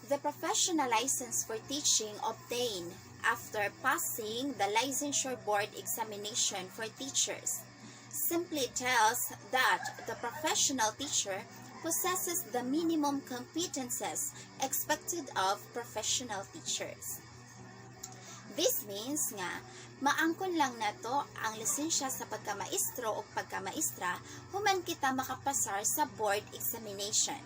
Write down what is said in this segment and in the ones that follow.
The professional license for teaching obtained after passing the licensure board examination for teachers simply tells that the professional teacher possesses the minimum competences expected of professional teachers. This means nga, maangkon lang na to ang lisensya sa pagkamaestro o pagkamaestra human kita makapasar sa board examination.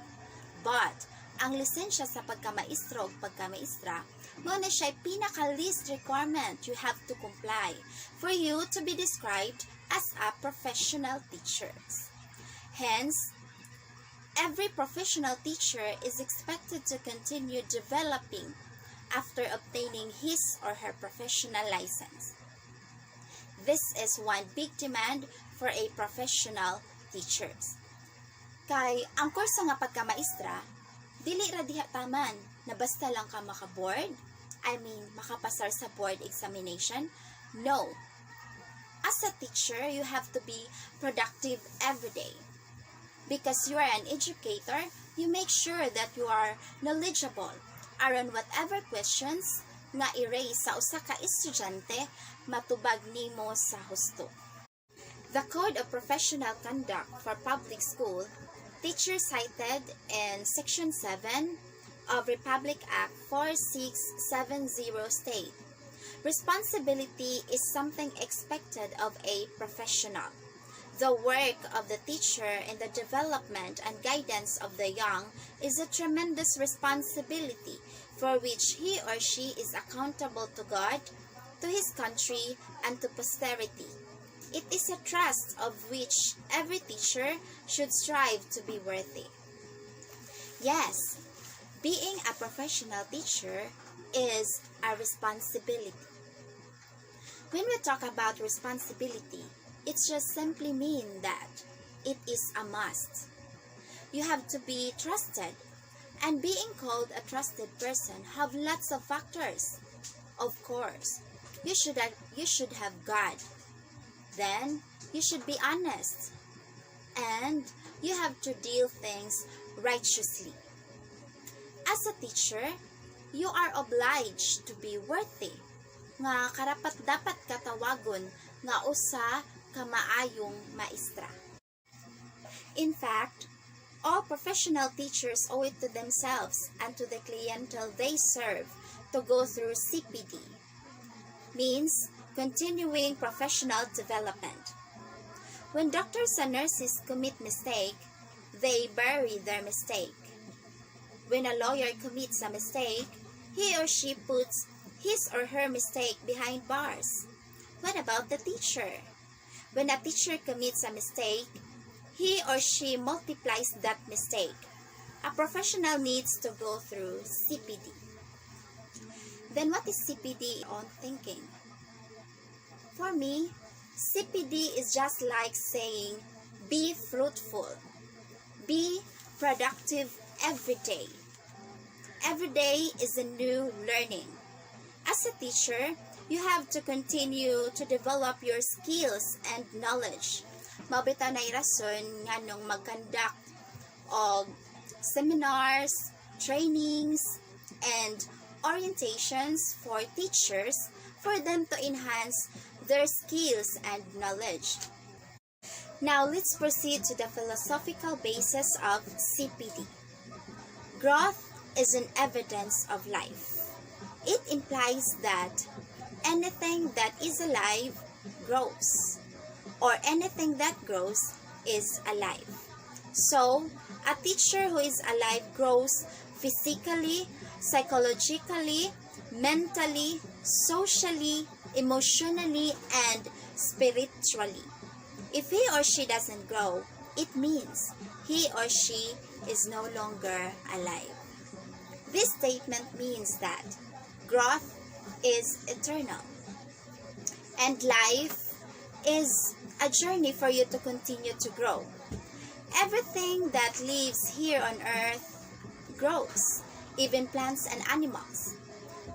But, ang lisensya sa pagkamaestro o pagkamaestra, mo na siya pinaka-least requirement you have to comply for you to be described as a professional teacher. Hence, every professional teacher is expected to continue developing after obtaining his or her professional license. This is one big demand for a professional teachers. Kay ang kurso nga pagkamaestra, dili ra diha taman na basta lang ka maka-board, makapasar sa board examination. No. As a teacher, you have to be productive every day. Because you are an educator, you make sure that you are knowledgeable aron whatever questions nga i-raise sa usa ka estudyante matubag nimo sa husto. The Code of Professional Conduct for Public School, teachers cited in Section 7 of Republic Act 4670 state, responsibility is something expected of a professional. The work of the teacher in the development and guidance of the young is a tremendous responsibility for which he or she is accountable to God, to his country, and to posterity. It is a trust of which every teacher should strive to be worthy. Yes, being a professional teacher is a responsibility. When we talk about responsibility, it just simply means that it is a must. You have to be trusted, and being called a trusted person have lots of factors. Of course, you should have God. Then, you should be honest, and you have to deal things righteously. As a teacher, you are obliged to be worthy. Nga karapat dapat katawagon nga usa ka maayong maestra. In fact, all professional teachers owe it to themselves and to the clientele they serve to go through CPD, means continuing professional development. When doctors and nurses commit mistake, they bury their mistake. When a lawyer commits a mistake, he or she puts his or her mistake behind bars. What about the teacher? When a teacher commits a mistake, he or she multiplies that mistake. A professional needs to go through CPD. Then what is CPD on thinking? For me, CPD is just like saying, be fruitful, be productive every day. Every day is a new learning. As a teacher, you have to continue to develop your skills and knowledge. Mabita na rason nga nung mag-conduct of seminars, trainings, and orientations for teachers for them to enhance their skills and knowledge. Now, let's proceed to the philosophical basis of CPD. Growth is an evidence of life. It implies that anything that is alive grows, or anything that grows is alive. So, a teacher who is alive grows physically, psychologically, mentally, socially, emotionally, and spiritually. If he or she doesn't grow, it means he or she is no longer alive. This statement means that growth is eternal, and life is a journey for you to continue to grow. Everything that lives here on earth grows, even plants and animals.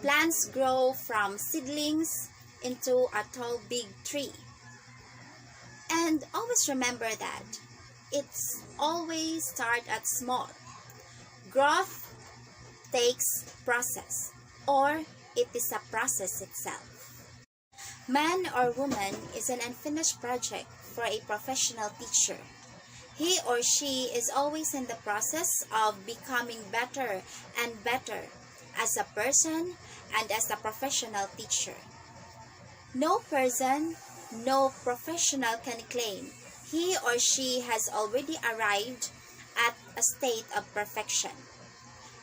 Plants grow from seedlings into a tall big tree. And always remember that it's always start at small. Growth takes process, or it is a process itself. Man or woman is an unfinished project for a professional teacher. He or she is always in the process of becoming better and better as a person and as a professional teacher. No person, no professional can claim he or she has already arrived at a state of perfection.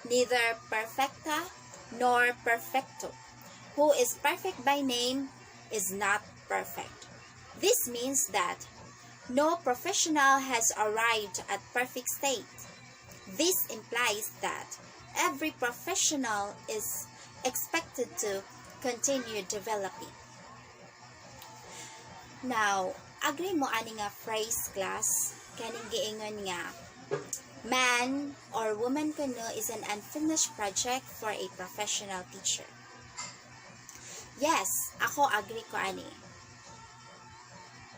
Neither perfecta nor perfecto. Who is perfect by name is not perfect. This means that no professional has arrived at perfect state. This implies that every professional is expected to continue developing. Now, agree mo ani nga phrase class kaning giingon nga man or woman kuno is an unfinished project for a professional teacher. Yes, ako agree ko ani.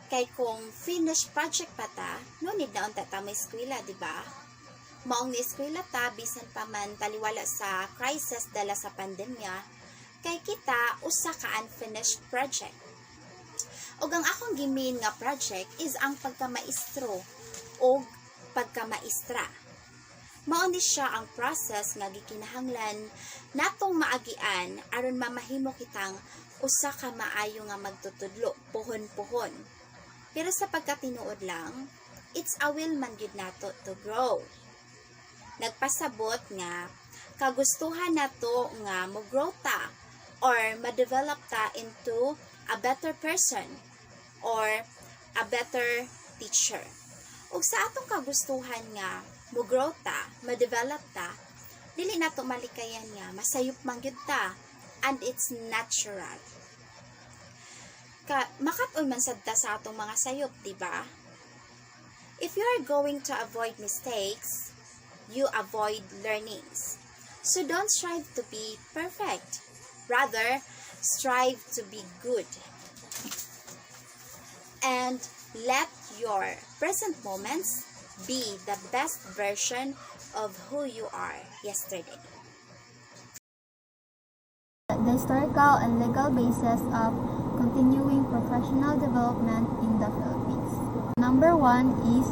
Kay kung finished project pa ta, no need na unta ta may eskwela, di ba? Maong ni eskwela ta bisan pa man taliwala sa crisis dala sa pandemya, kay kita usa ka unfinished project. Ug ang akong gimin nga project is ang pagkamaestro o pagkamaestra. Mao ni siya ang process nga gikinahanglan natong maagian aron mamahimo kitang usa ka maayo nga magtutudlo puhon-puhon. Pero sa pagkatinuod lang, it's a will man gyud nato to grow. Nagpasabot nga kagustuhan nato nga mo-grow ta or ma-develop ta into a better person or a better teacher. Ug sa atong kagustuhan nga mo-grow ta, ma-develop ta, dili nato malikayan nga masayop man gyud ta, and it's natural. Makat-oy man sad ta sa atong mga sayop, di ba? If you are going to avoid mistakes, you avoid learnings. So don't strive to be perfect. Rather, strive to be good. And let your present moments be the best version of who you are yesterday. The historical and legal basis of continuing professional development in the Philippines. Number 1 is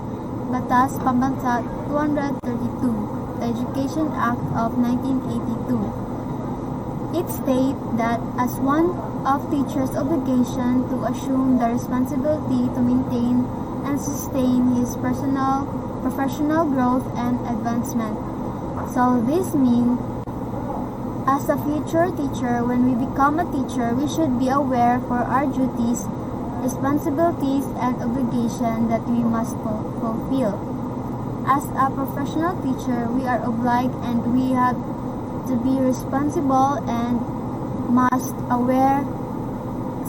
Batas Pambansa 232, the Education Act of 1982. It states that as one of teachers' obligation to assume the responsibility to maintain and sustain his professional growth and advancement. So this means as a future teacher, when we become a teacher, we should be aware for our duties, responsibilities, and obligations that we must fulfill. As a professional teacher, we are obliged and we have to be responsible and must aware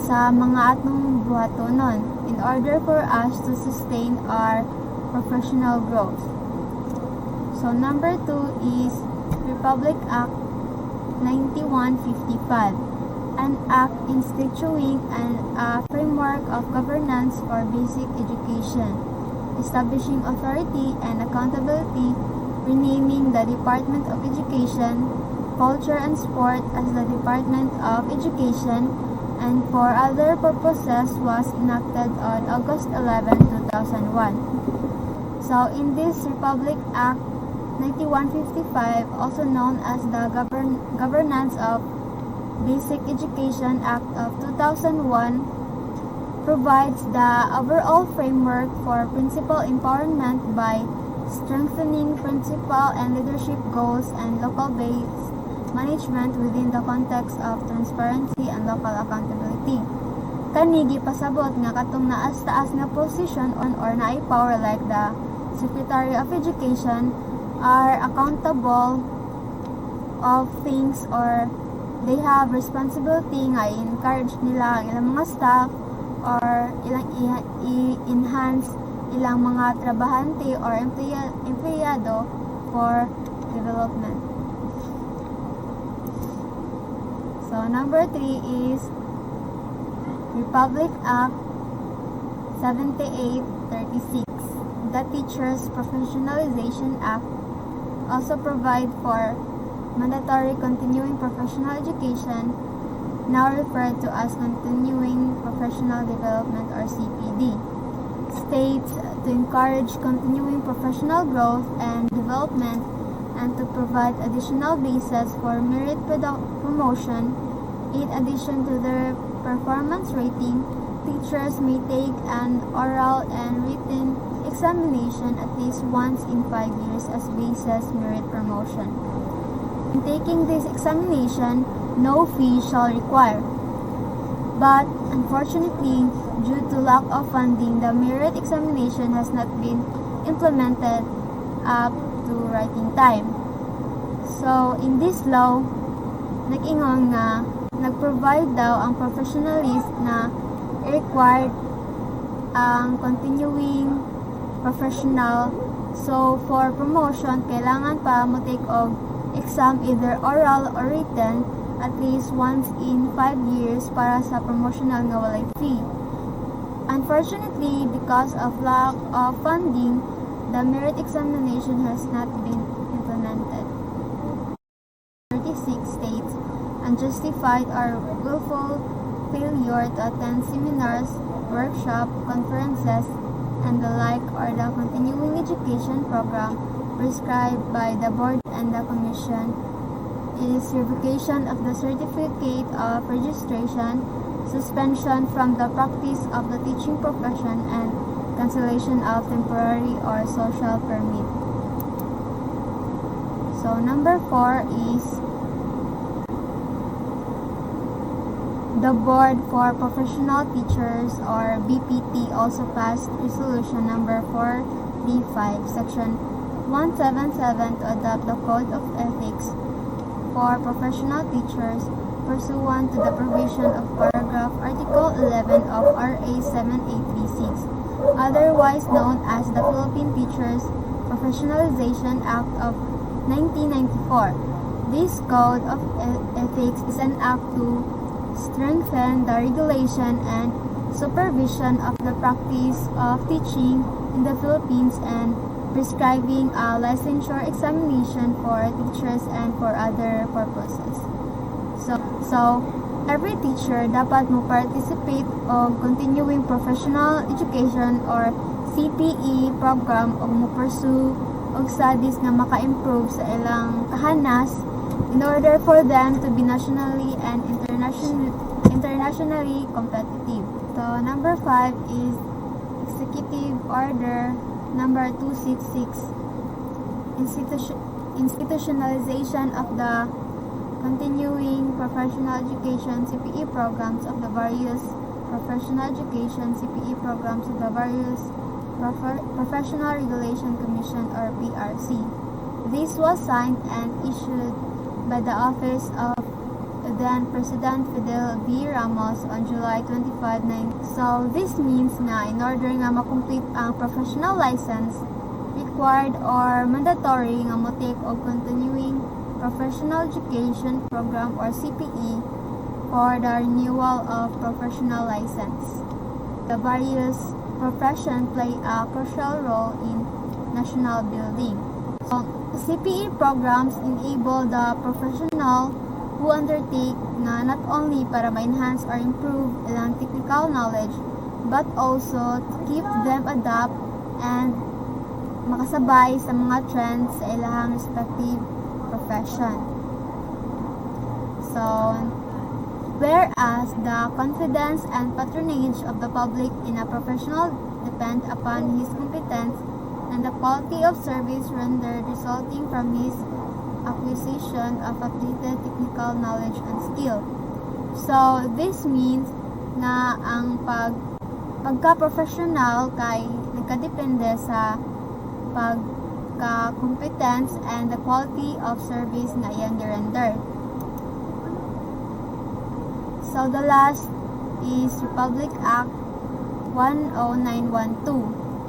sa mga atong buhatonon in order for us to sustain our professional growth. So number 2 is Republic Act 9155, an act instituting a framework of governance for basic education, establishing authority and accountability, renaming the Department of Education, Culture and Sport as the Department of Education, and for other purposes was enacted on August 11, 2001. So in this Republic Act 9155, also known as the Governance of Basic Education Act of 2001, provides the overall framework for principal empowerment by strengthening principal and leadership goals and local-based management within the context of transparency and local accountability. Kani gipasabot nga katong naas-taas nga position on or naay power like the Secretary of Education are accountable of things or they have responsibility nga i-encourage nila ang ilang mga staff or ilang i-enhance ilang mga trabahante or empleyado for development. So number 3 is Republic Act 7836, the Teachers Professionalization Act, also provide for mandatory continuing professional education, now referred to as continuing professional development or CPD, states to encourage continuing professional growth and development and to provide additional basis for merit promotion. In addition to their performance rating, teachers may take an oral and written examination at least once in 5 years as basis merit promotion. In taking this examination, no fee shall require. But unfortunately, due to lack of funding, the merit examination has not been implemented up to writing time. So, in this law, nag-ingon nga nag-provide daw ang professionalist na required ang continuing professional. So, for promotion, kailangan pa mo take og exam either oral or written at least once in 5 years para sa promotional nga walay fee. Unfortunately, because of lack of funding, the merit examination has not been implemented. 36 states unjustified or willful failure to attend seminars, workshops, conferences, and the like or the continuing education program prescribed by the board and the commission is revocation of the certificate of registration, suspension from the practice of the teaching profession, and cancellation of temporary or social permit. So number 4 is the Board for Professional Teachers or BPT also passed resolution number 435 section 177 to adopt the Code of Ethics for professional teachers pursuant to the provision of paragraph Article 11 of RA 7836, otherwise known as the Philippine Teachers Professionalization Act of 1994. This Code of Ethics is an act to strengthen the regulation and supervision of the practice of teaching in the Philippines and prescribing a licensure examination for teachers and for other purposes. So every teacher dapat mo participate of continuing professional education or CPE program o mo pursue og studies nga maka-improve sa ilang kahanas in order for them to be nationally and internationally competitive. So number 5 is Executive Order number 266, institutionalization of the continuing professional education CPE programs of the various professional education CPE programs of the various Professional Regulation Commission or PRC. This was signed and issued by the office of then President Fidel V. Ramos on July 25, 19. So this means na in order nga makomplete ang professional license, required or mandatory nga mo take og continuing professional education program or CPE for the renewal of professional license. The various professions play a crucial role in national building. So, CPE programs enable the professional who undertake na not only para ma-enhance or improve ilang technical knowledge but also to keep them adapt and makasabay sa mga trends sa ilang respective profession. So, whereas the confidence and patronage of the public in a professional depend upon his competence and the quality of service rendered resulting from his acquisition of updated technical knowledge and skill. So, this means na ang pagka-professional kay nagkadepende sa pagka-competence and the quality of service na iyang gi-render. So, the last is Republic Act 10912,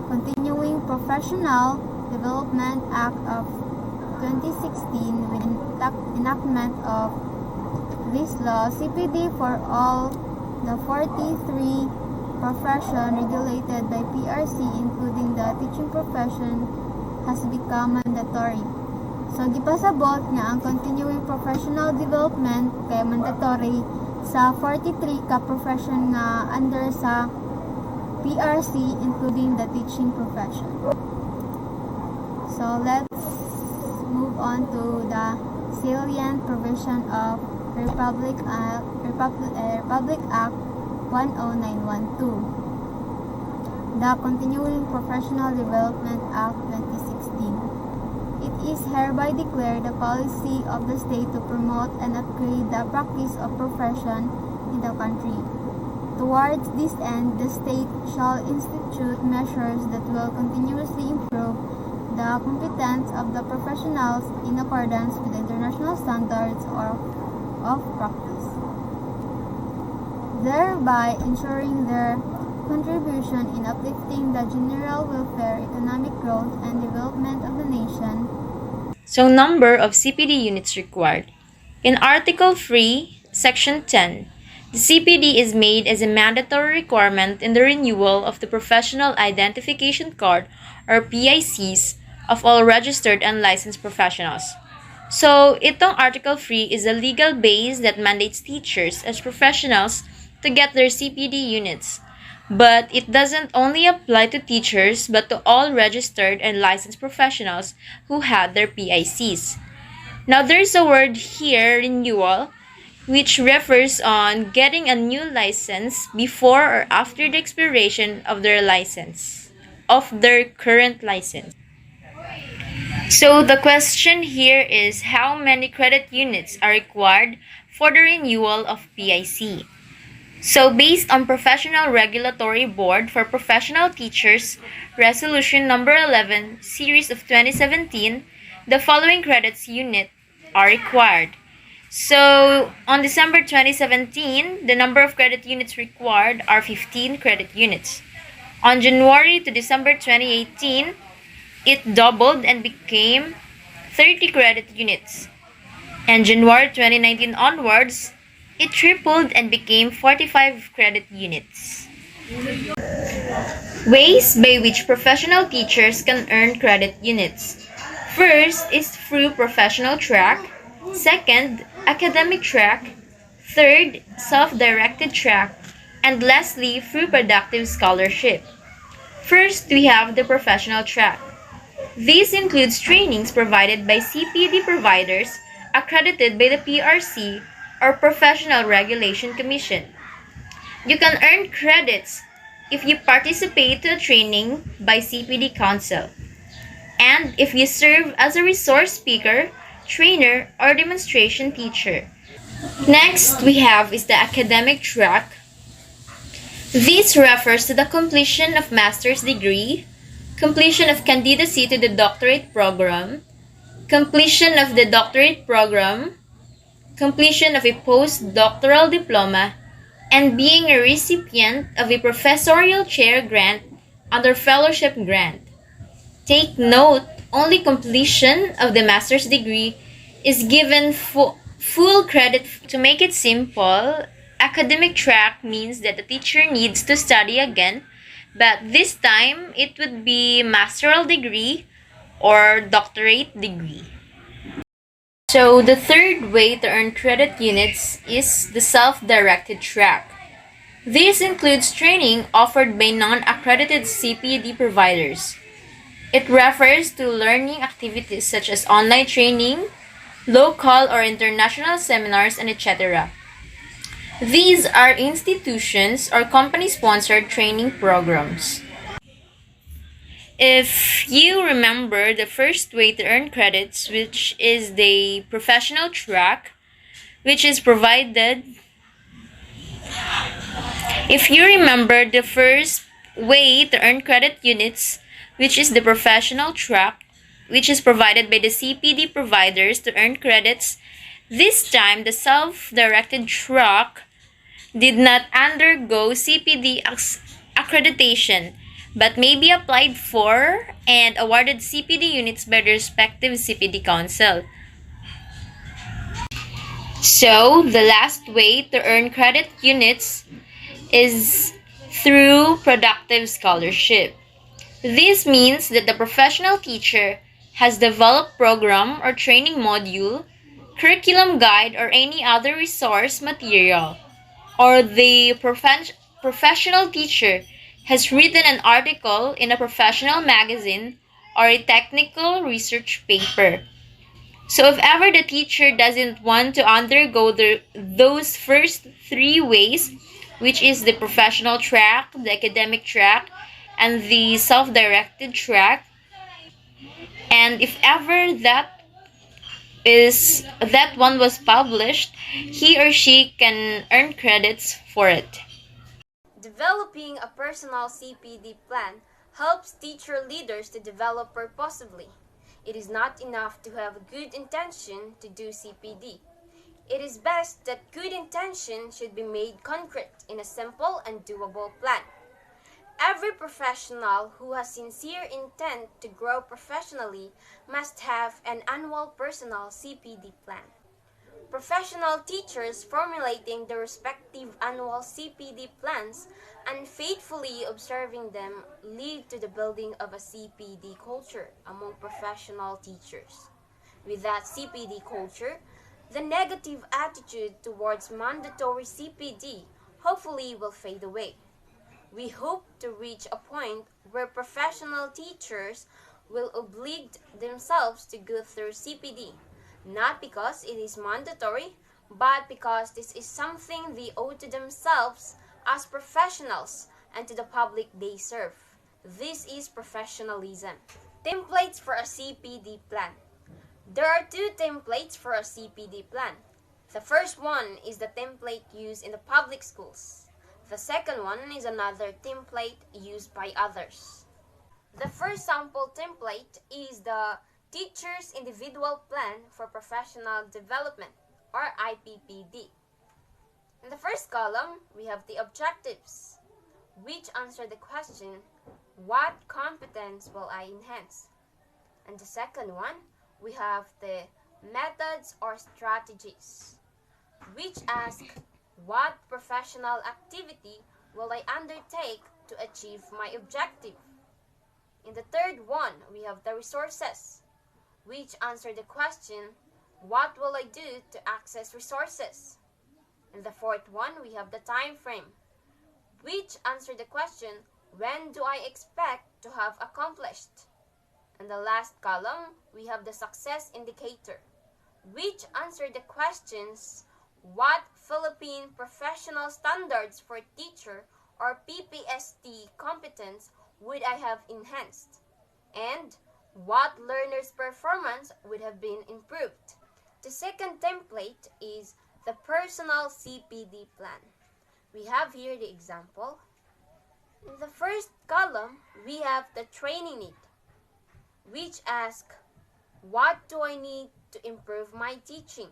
Continuing Professional Development Act of 2016 with enactment of this law. CPD for all the 43 profession regulated by PRC including the teaching profession has become mandatory. So, gipasabot nga ang continuing professional development kay mandatory sa 43 ka profession nga under sa PRC, including the teaching profession. So, let's move on to the salient provision of Republic Act 10912, the Continuing Professional Development Act 2016. It is hereby declared the policy of the state to promote and upgrade the practice of profession in the country. Towards this end, the state shall institute measures that will continuously improve the competence of the professionals in accordance with international standards of practice, thereby ensuring their contribution in uplifting the general welfare, economic growth, and development of the nation. So, number of CPD units required. In Article 3, Section 10, the CPD is made as a mandatory requirement in the renewal of the Professional Identification Card or PICs of all registered and licensed professionals. So, itong Article 3 is a legal base that mandates teachers as professionals to get their CPD units. But it doesn't only apply to teachers but to all registered and licensed professionals who had their PICs. Now there's a word here, renewal, which refers on getting a new license before or after the expiration of their current license. So the question here is how many credit units are required for the renewal of PIC? So, based on Professional Regulatory Board for Professional Teachers, Resolution Number 11, Series of 2017, the following credits unit are required. So, on December 2017, the number of credit units required are 15 credit units. On January to December 2018, it doubled and became 30 credit units. And January 2019 onwards, it tripled and became 45 credit units. Ways by which professional teachers can earn credit units. First is through professional track. Second, academic track. Third, self-directed track. And lastly, through productive scholarship. First, we have the professional track. This includes trainings provided by CPD providers accredited by the PRC or Professional Regulation Commission. You can earn credits if you participate to a training by CPD Council, and if you serve as a resource speaker, trainer, or demonstration teacher. Next we have is the academic track. This refers to the completion of master's degree, completion of candidacy to the doctorate program, completion of the doctorate program, completion of a postdoctoral diploma, and being a recipient of a professorial chair grant under fellowship grant. Take note, only completion of the master's degree is given full credit. To make it simple, academic track means that the teacher needs to study again, but this time it would be master's degree or doctorate degree. So the third way to earn credit units is the self-directed track. This includes training offered by non-accredited CPD providers. It refers to learning activities such as online training, local or international seminars, and etc. These are institutions or company-sponsored training programs. If you remember the first way to earn credits, which is the professional track, which is provided. If you remember the first way to earn credit units, which is the professional track, which is provided by the CPD providers to earn credits, this time the self-directed track did not undergo CPD accreditation, but may be applied for and awarded CPD units by the respective CPD council. So, the last way to earn credit units is through productive scholarship. This means that the professional teacher has developed program or training module, curriculum guide, or any other resource material, or the professional teacher has written an article in a professional magazine or a technical research paper. So if ever the teacher doesn't want to undergo those first three ways, which is the professional track, the academic track, and the self-directed track, and if ever that one was published, he or she can earn credits for it. Developing a personal CPD plan helps teacher leaders to develop purposefully. It is not enough to have a good intention to do CPD. It is best that good intention should be made concrete in a simple and doable plan. Every professional who has sincere intent to grow professionally must have an annual personal CPD plan. Professional teachers formulating their respective annual CPD plans and faithfully observing them lead to the building of a CPD culture among professional teachers. With that CPD culture, the negative attitude towards mandatory CPD hopefully will fade away. We hope to reach a point where professional teachers will oblige themselves to go through CPD, not because it is mandatory, but because this is something they owe to themselves as professionals and to the public they serve. This is professionalism. Templates for a CPD plan. There are two templates for a CPD plan. The first one is the template used in the public schools. The second one is another template used by others. The first sample template is the Teacher's Individual Plan for Professional Development, or IPPD. In the first column, we have the objectives, which answer the question, what competence will I enhance? And the second one, we have the methods or strategies, which ask, what professional activity will I undertake to achieve my objective? In the third one, we have the resources, which answer the question, what will I do to access resources? In the fourth one, we have the time frame, which answer the question, when do I expect to have accomplished? In the last column, we have the success indicator, which answer the questions, what Philippine Professional Standards for Teacher or PPST competence would I have enhanced? And what learner's performance would have been improved? The second template is the personal CPD plan. We have here the example. In the first column, we have the training need, which asks, what do I need to improve my teaching?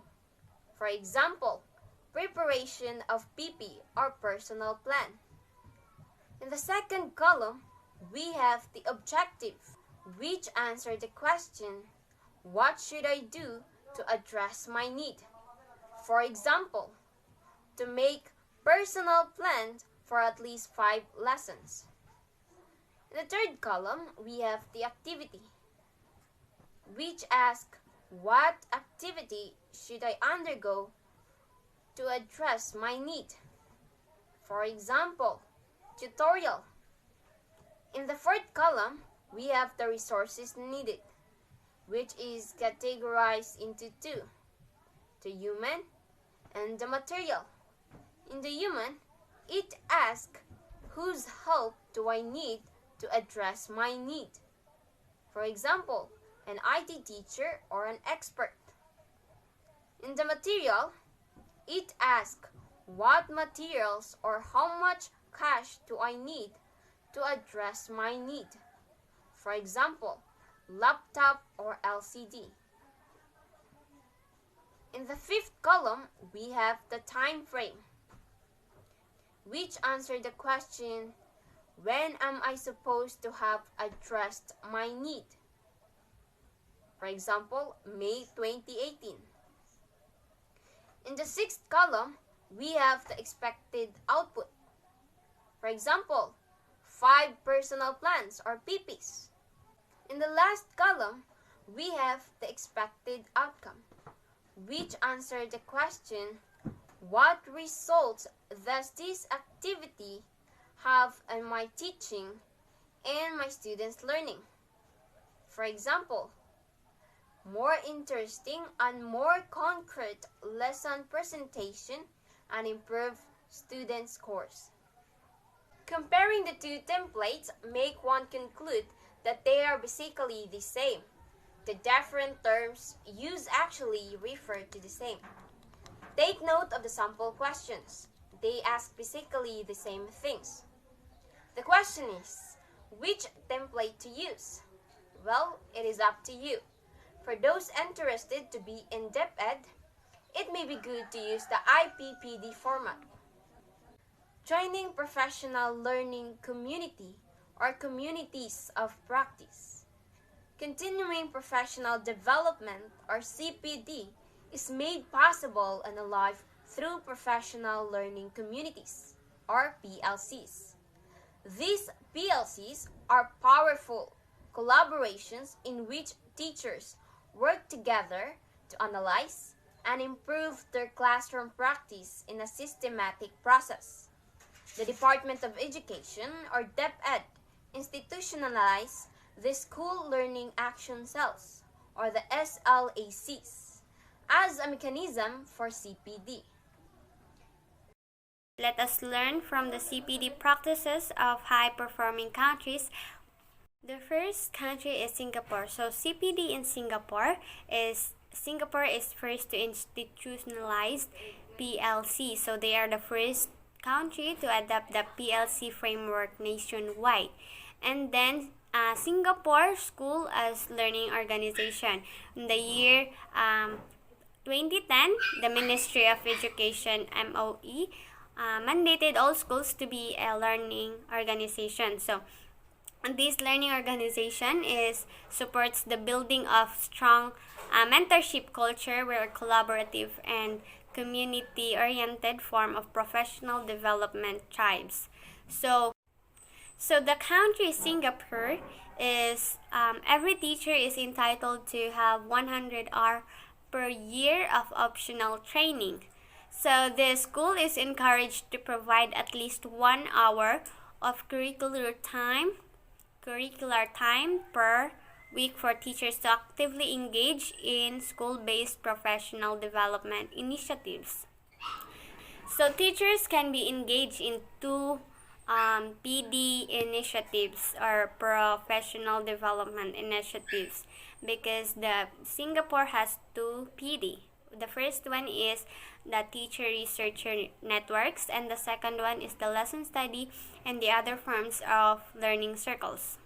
For example, preparation of PP or personal plan. In the second column, we have the objective, which answer the question, what should I do to address my need? For example, to make personal plans for at least 5 lessons. In the third column, we have the activity, which asks, what activity should I undergo to address my need? For example, tutorial. In the fourth column, we have the resources needed, which is categorized into two, the human and the material. In the human, it asks, whose help do I need to address my need? For example, an IT teacher or an expert. In the material, it asks, what materials or how much cash do I need to address my need? For example, laptop or LCD. In the fifth column, we have the time frame, which answer the question, when am I supposed to have addressed my need? For example, May 2018. In the sixth column, we have the expected output. For example, 5 personal plans or PPs. In the last column, we have the expected outcome, which answer the question, what results does this activity have on my teaching and my students' learning? For example, more interesting and more concrete lesson presentation and improve student scores. Comparing the two templates make one conclude that they are basically the same. The different terms used actually refer to the same. Take note of the sample questions. They ask basically the same things. The question is, which template to use? Well, it is up to you. For those interested to be in depth ed, it may be good to use the IPPD format. Joining professional learning community or communities of practice. Continuing professional development or CPD is made possible and alive through professional learning communities or PLCs. These PLCs are powerful collaborations in which teachers work together to analyze and improve their classroom practice in a systematic process. The Department of Education, or DepEd, institutionalized the School Learning Action Cells, or the SLACs, as a mechanism for CPD. Let us learn from the CPD practices of high-performing countries. The first country is Singapore. So CPD in Singapore is first to institutionalize PLC. So they are the first country to adopt the PLC framework nationwide. And then Singapore School as Learning Organization. In the year 2010, the Ministry of Education, MOE, mandated all schools to be a learning organization. So this learning organization supports the building of strong mentorship culture where a collaborative and community-oriented form of professional development thrives. So the country Singapore is every teacher is entitled to have 100 hours per year of optional training. So the school is encouraged to provide at least 1 hour of curricular time per week for teachers to actively engage in school-based professional development initiatives. So teachers can be engaged in two PD initiatives or professional development initiatives because the Singapore has two PD. The first one is the teacher researcher networks, and the second one is the lesson study and the other forms of learning circles.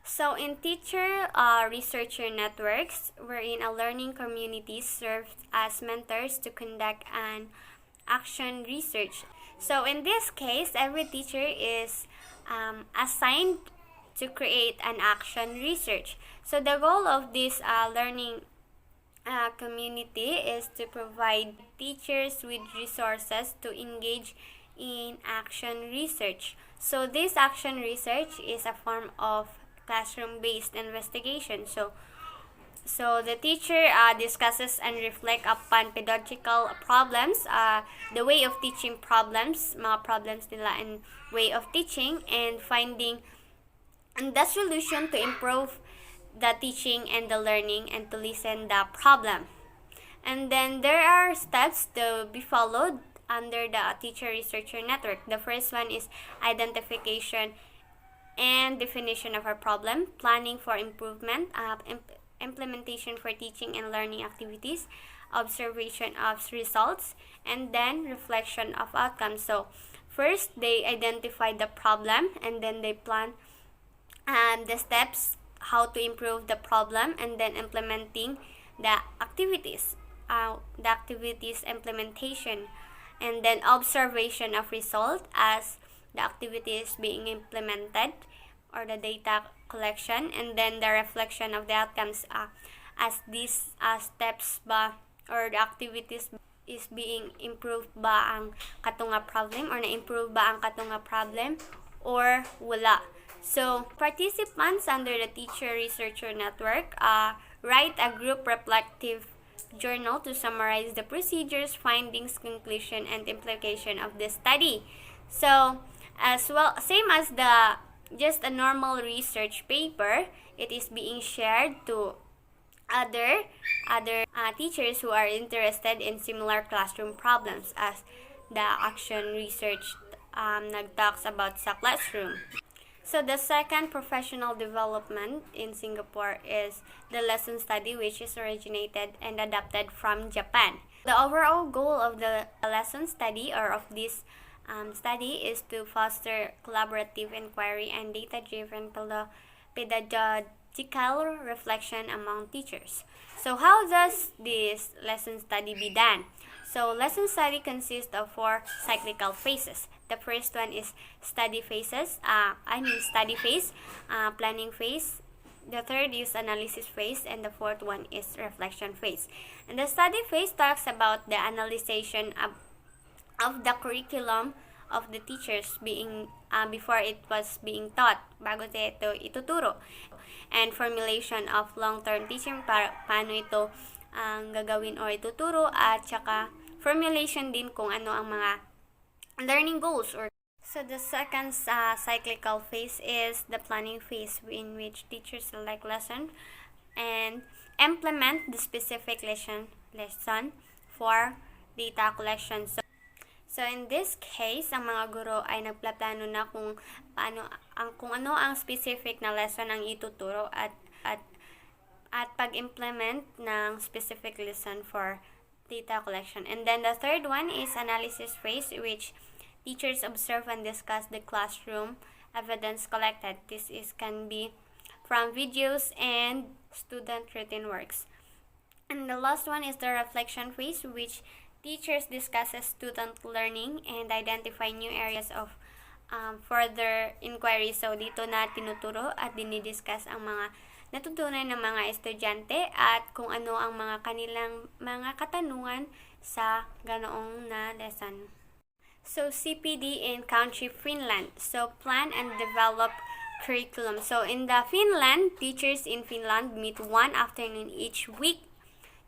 So in teacher researcher networks, wherein a learning community serves as mentors to conduct an action research. So in this case, every teacher is assigned to create an action research. So the goal of this learning community is to provide teachers with resources to engage in action research. So this action research is a form of classroom-based investigation. So the teacher discusses and reflect upon pedagogical problems, the way of teaching problems, mga problems nila and way of teaching, and finding and the solution to improve the teaching and the learning and to listen the problem. And then there are steps to be followed under the teacher researcher network. The first one is identification and definition of our problem, planning for improvement, implementation for teaching and learning activities, observation of results, and then reflection of outcomes. So first they identify the problem, and then they plan the steps how to improve the problem, and then implementing the activities implementation, and then observation of result as the activity is being implemented or the data collection, and then the reflection of the outcomes as these steps ba or the activities is being improved ba ang katunga problem or na-improve ba ang katunga problem or wala. So participants under the teacher researcher network write a group reflective journal to summarize the procedures, findings, conclusion, and implication of the study. So, as well, same as the just a normal research paper, it is being shared to other teachers who are interested in similar classroom problems as the action research nagtalks about sa classroom. So the second professional development in Singapore is the lesson study, which is originated and adapted from Japan. The overall goal of the lesson study or of this study is to foster collaborative inquiry and data-driven pedagogical reflection among teachers. So how does this lesson study be done? So lesson study consists of 4 cyclical phases. The first one is study phase, planning phase. The third is analysis phase, and the fourth one is reflection phase. And the study phase talks about the analyzation of the curriculum of the teachers being before it was being taught, bago ito ituturo, and formulation of long-term teaching, paano ito gagawin o ituturo, at saka formulation din kung ano ang mga learning goals. So the second cyclical phase is the planning phase, in which teachers select lesson and implement the specific lesson for data collection. So in this case, ang mga guro ay nagplaplano na kung ano ang specific na lesson ang ituturo at pag-implement ng specific lesson for data collection. And then the third one is analysis phase, which teachers observe and discuss the classroom evidence collected. This can be from videos and student written works. And the last one is the reflection phase, which teachers discusses student learning and identify new areas of further inquiry. So dito na tinuturo at dinidiscuss ang mga natutunan ng mga estudyante at kung ano ang mga kanilang mga katanungan sa ganoong na lesson. So CPD in country Finland. So plan and develop curriculum. So in the Finland, teachers in Finland meet one afternoon each week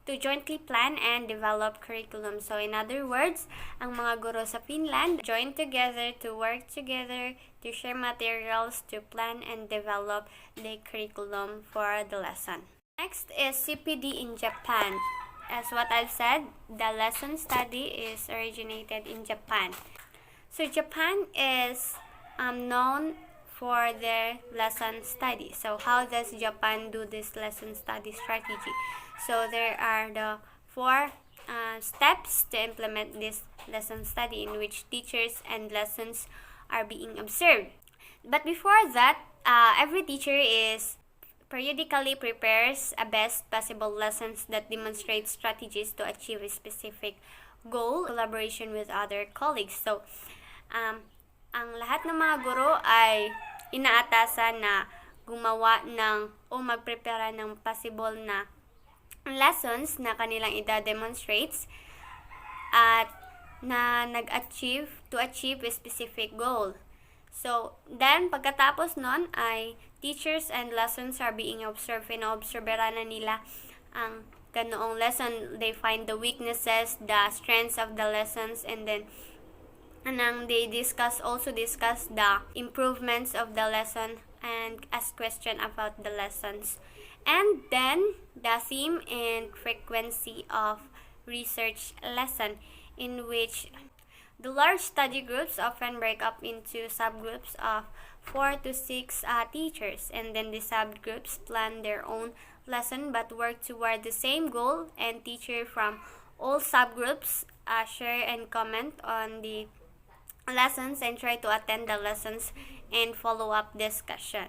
to jointly plan and develop curriculum. So in other words, ang mga guro sa Finland join together to work together to share materials to plan and develop the curriculum for the lesson. Next is CPD in Japan. As what I've said, the lesson study is originated in Japan. So Japan is known for their lesson study. So how does Japan do this lesson study strategy? So there are the 4 steps to implement this lesson study, in which teachers and lessons are being observed. But before that, every teacher periodically prepares a best possible lessons that demonstrate strategies to achieve a specific goal, collaboration with other colleagues. So ang lahat ng mga guro ay inaatasan na gumawa o magprepara ng possible na lessons na kanilang ida-demonstrates at na to achieve a specific goal. So, then, pagkatapos nun ay teachers and lessons are being observed. Ina-observeran na nila ang ganoong lesson. They find the weaknesses, the strengths of the lessons, and then they also discuss the improvements of the lesson and ask questions about the lessons. And then the theme and frequency of research lesson, in which the large study groups often break up into subgroups of 4 to 6 teachers, and then the subgroups plan their own lesson but work toward the same goal, and teachers from all subgroups share and comment on the lessons and try to attend the lessons and follow up discussion.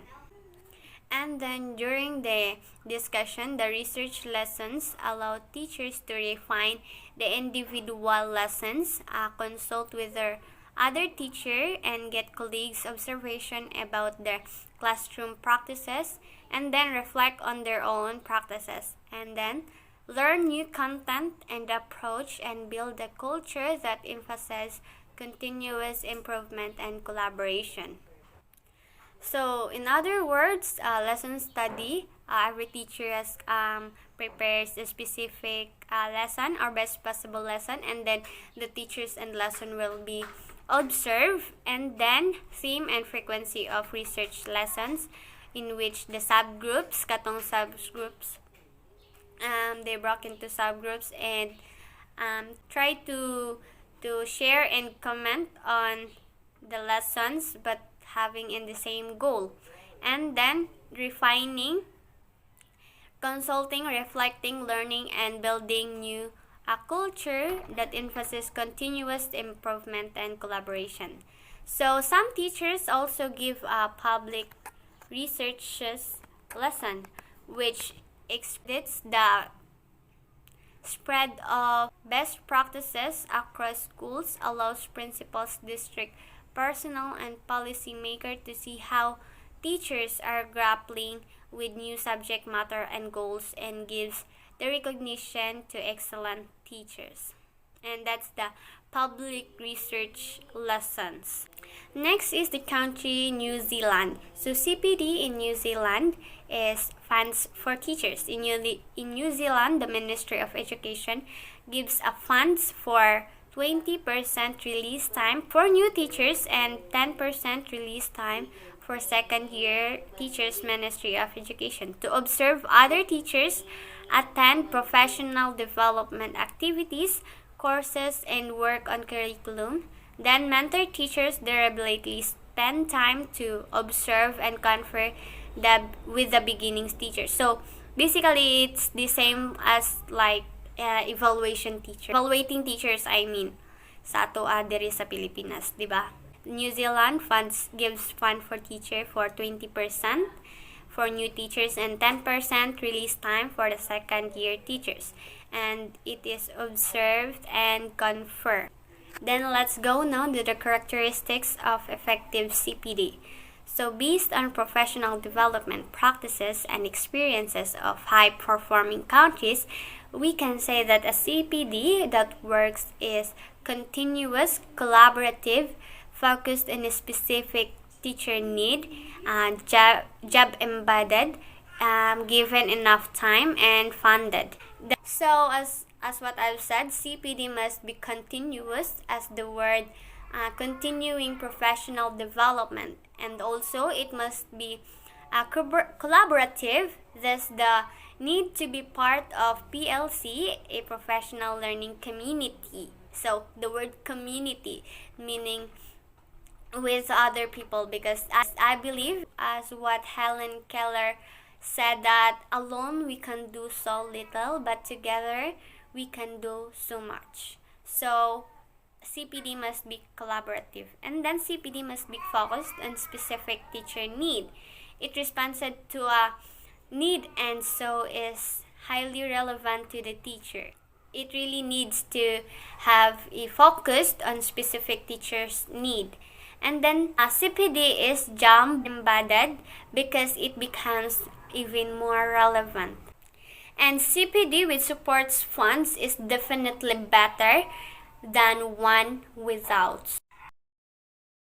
And then during the discussion, the research lessons allow teachers to refine the individual lessons, consult with their other teacher, and get colleagues' observation about their classroom practices, and then reflect on their own practices, and then learn new content and approach and build a culture that emphasizes continuous improvement and collaboration. So, in other words, lesson study every teacher has prepares a specific lesson or best possible lesson, and then the teachers and lesson will be observed, and then theme and frequency of research lessons, in which the subgroups, katong subgroups, they broke into subgroups, and try to share and comment on the lessons, but having in the same goal. And then refining, consulting, reflecting, learning, and building new a culture that emphasizes continuous improvement and collaboration. So some teachers also give a public researches lesson, which expedites the spread of best practices across schools, allows principals, district personnel, and policymakers to see how teachers are grappling with new subject matter and goals, and gives the recognition to excellent teachers. And that's the public research lessons. Next is the country New Zealand. So CPD in New Zealand is funds for teachers. In New Zealand, the Ministry of Education gives a funds for 20% release time for new teachers and 10% release time for second year teachers. Ministry of Education to observe other teachers, attend professional development activities, courses, and work on curriculum, then mentor teachers, deliberately spend time to observe and confer with the beginnings teachers. So basically, it's the same as like evaluating teachers, I mean, sa ato diri sa Pilipinas, di ba? New Zealand gives fund for teacher for 20% for new teachers and 10% release time for the second year teachers, and it is observed and confirmed. Then let's go now to the characteristics of effective CPD. So based on professional development practices and experiences of high-performing countries, we can say that a CPD that works is continuous, collaborative, focused on a specific teacher need, job embedded, given enough time, and funded. So as what I've said, CPD must be continuous, as the word continuing professional development, and also it must be collaborative. Thus, the need to be part of PLC, a professional learning community. So the word community meaning with other people, because as I believe, as what Helen Keller said, that alone we can do so little, but together we can do so much. So CPD must be collaborative, and then CPD must be focused on specific teacher need. It responded to a need, and so is highly relevant to the teacher. It really needs to have a focus on specific teacher's need. And then CPD is job embedded, because it becomes even more relevant. And CPD with supports funds is definitely better than one without.